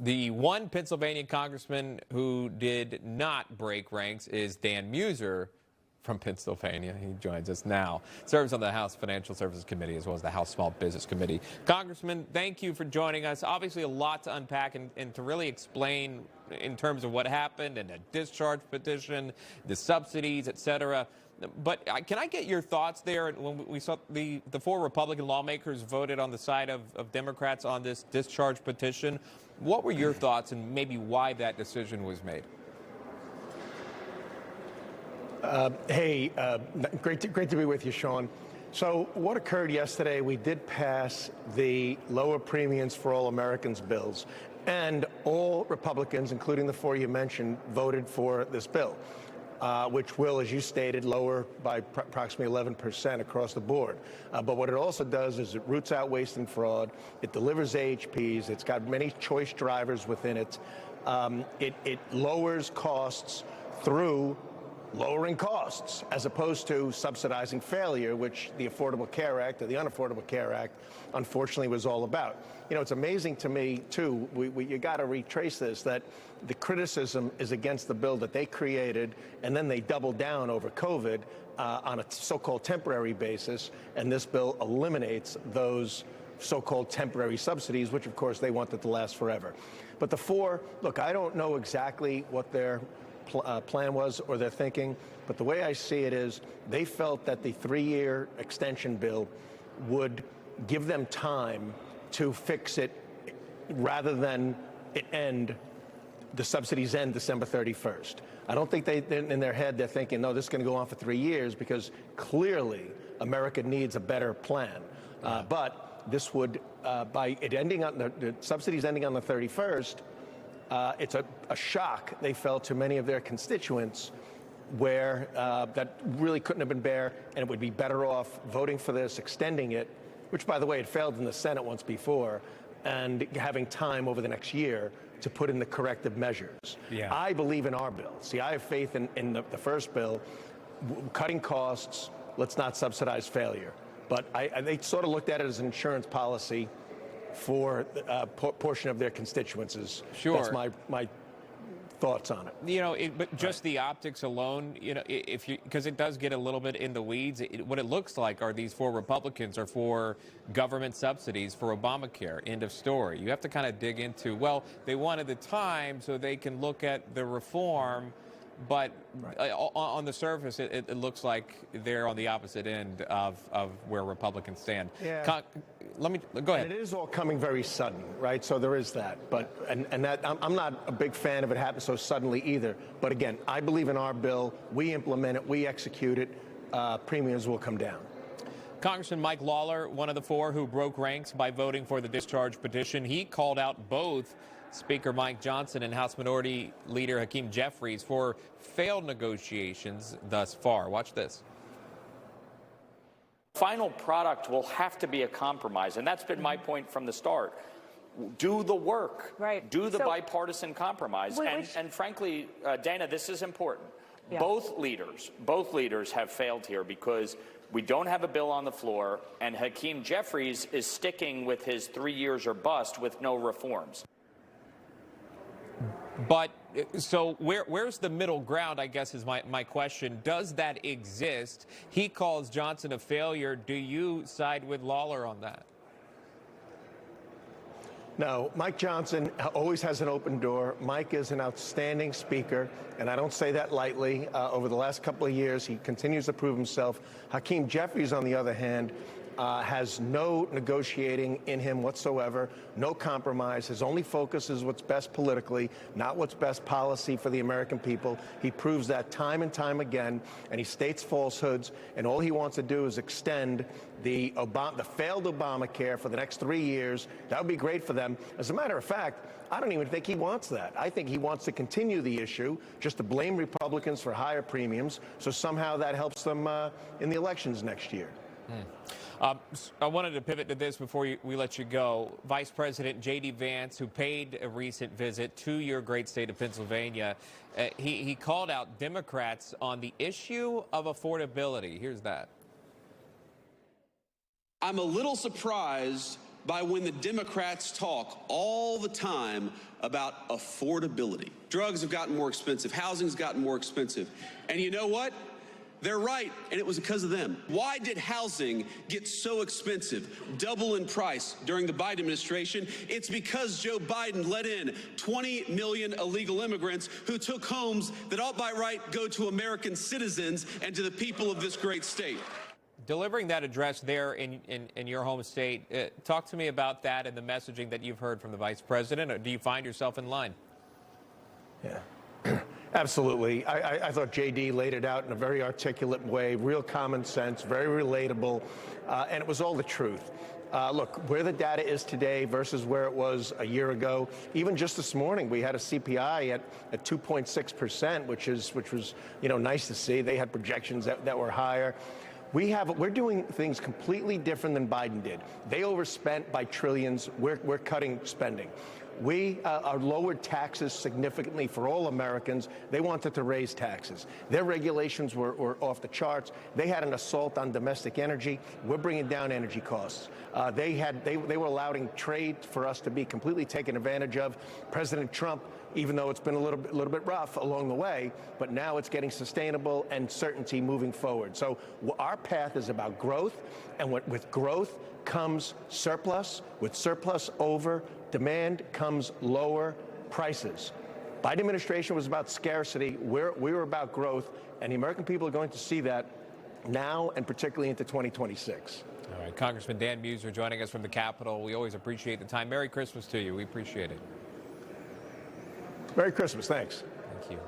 The one Pennsylvania congressman who did not break ranks is Dan Meuser from Pennsylvania. He joins us now. Serves on the House Financial Services Committee as well as the House Small Business Committee. Congressman, thank you for joining us. Obviously a lot to unpack and to really explain in terms of what happened and a discharge petition, the subsidies, et cetera. But can I get your thoughts there? When we saw the four Republican lawmakers voted on the side of Democrats on this discharge petition, what were your thoughts and maybe why that decision was made? Great to be with you, Sean. So what occurred yesterday, we did pass the lower premiums for all Americans bills, and all Republicans, including the four you mentioned, voted for this bill, which will, as you stated, lower by approximately 11% across the board. But what it also does is it roots out waste and fraud. It delivers AHPs. It's got many choice drivers within it. It lowers costs through lowering costs, as opposed to subsidizing failure, which the Affordable Care Act, or the Unaffordable Care Act, unfortunately was all about. You know, it's amazing to me, too, you got to retrace this, that the criticism is against the bill that they created, and then they doubled down over COVID on a so-called temporary basis, and this bill eliminates those so-called temporary subsidies, which, of course, they wanted to last forever. But the four, look, I don't know exactly what their plan was or their thinking, but the way I see it is they felt that the 3-year extension bill would give them time to fix it rather than the subsidies end December 31st. I don't think in their head they're thinking, no, this is going to go on for 3 years, because clearly America needs a better plan. But this would, by it ending on the subsidies ending on the 31st, it's a shock, they felt, to many of their constituents, where that really couldn't have been bare, and it would be better off voting for this, extending it, which, by the way, it failed in the Senate once before, and having time over the next year to put in the corrective measures. Yeah. I believe in our bill. See, I have faith in the first bill, cutting costs, let's not subsidize failure. But they sort of looked at it as an insurance policy for a portion of their constituencies. Sure. That's my thoughts on it. You know, but just the optics alone, you know, because it does get a little bit in the weeds, what it looks like are these four Republicans are for government subsidies for Obamacare, end of story. You have to kind of dig into, well, they wanted the time so they can look at the reform, but on the surface, it looks like they're on the opposite end of where Republicans stand. Yeah. Go ahead. And it is all coming very sudden, right? So there is that. But and that I'm not a big fan of it happening so suddenly either. But again, I believe in our bill. We implement it. We execute it. Premiums will come down. Congressman Mike Lawler, one of the four who broke ranks by voting for the discharge petition, he called out both Speaker Mike Johnson and House Minority Leader Hakeem Jeffries for failed negotiations thus far. Watch this. Final product will have to be a compromise, and that's been my point from the start. Do the work. Right. Do the bipartisan compromise. And frankly, Dana, this is important. Yeah. Both leaders have failed here because we don't have a bill on the floor, and Hakeem Jeffries is sticking with his 3 years or bust with no reforms. But so where's the middle ground, I guess, is my question. Does that exist? He calls Johnson a failure. Do you side with Lawler on that? No, Mike Johnson always has an open door. Mike is an outstanding speaker, and I don't say that lightly. Over the last couple of years, he continues to prove himself. Hakeem Jeffries, on the other hand, has no negotiating in him whatsoever, no compromise. His only focus is what's best politically, not what's best policy for the American people. He proves that time and time again, and he states falsehoods, and all he wants to do is extend the failed Obamacare for the next 3 years. That would be great for them. As a matter of fact, I don't even think he wants that. I think he wants to continue the issue, just to blame Republicans for higher premiums, so somehow that helps them in the elections next year. I wanted to pivot to this before we let you go. Vice President J.D. Vance, who paid a recent visit to your great state of Pennsylvania, he called out Democrats on the issue of affordability. Here's that. I'm a little surprised by when the Democrats talk all the time about affordability. Drugs have gotten more expensive. Housing's gotten more expensive. And you know what? They're right, and it was because of them. Why did housing get so expensive, double in price during the Biden administration? It's because Joe Biden let in 20 million illegal immigrants who took homes that ought by right go to American citizens and to the people of this great state. Delivering that address there in your home state, talk to me about that and the messaging that you've heard from the vice president. Or do you find yourself in line? Yeah. Absolutely. I thought J.D. laid it out in a very articulate way, real common sense, very relatable, and it was all the truth. Look, where the data is today versus where it was a year ago, even just this morning, we had a CPI at 2.6%, which was, nice to see. They had projections that were higher. We're doing things completely different than Biden did. They overspent by trillions. We're cutting spending. We are lowered taxes significantly for all Americans. They wanted to raise taxes. Their regulations were off the charts. They had an assault on domestic energy. We're bringing down energy costs. They were allowing trade for us to be completely taken advantage of. President Trump, even though it's been a little bit rough along the way, but now it's getting sustainable and certainty moving forward. So our path is about growth, and with growth comes surplus. With surplus over demand comes lower prices. Biden administration was about scarcity. We were about growth, and the American people are going to see that now and particularly into 2026. All right, Congressman Dan Meuser joining us from the Capitol. We always appreciate the time. Merry Christmas to you. We appreciate it. Merry Christmas. Thanks. Thank you.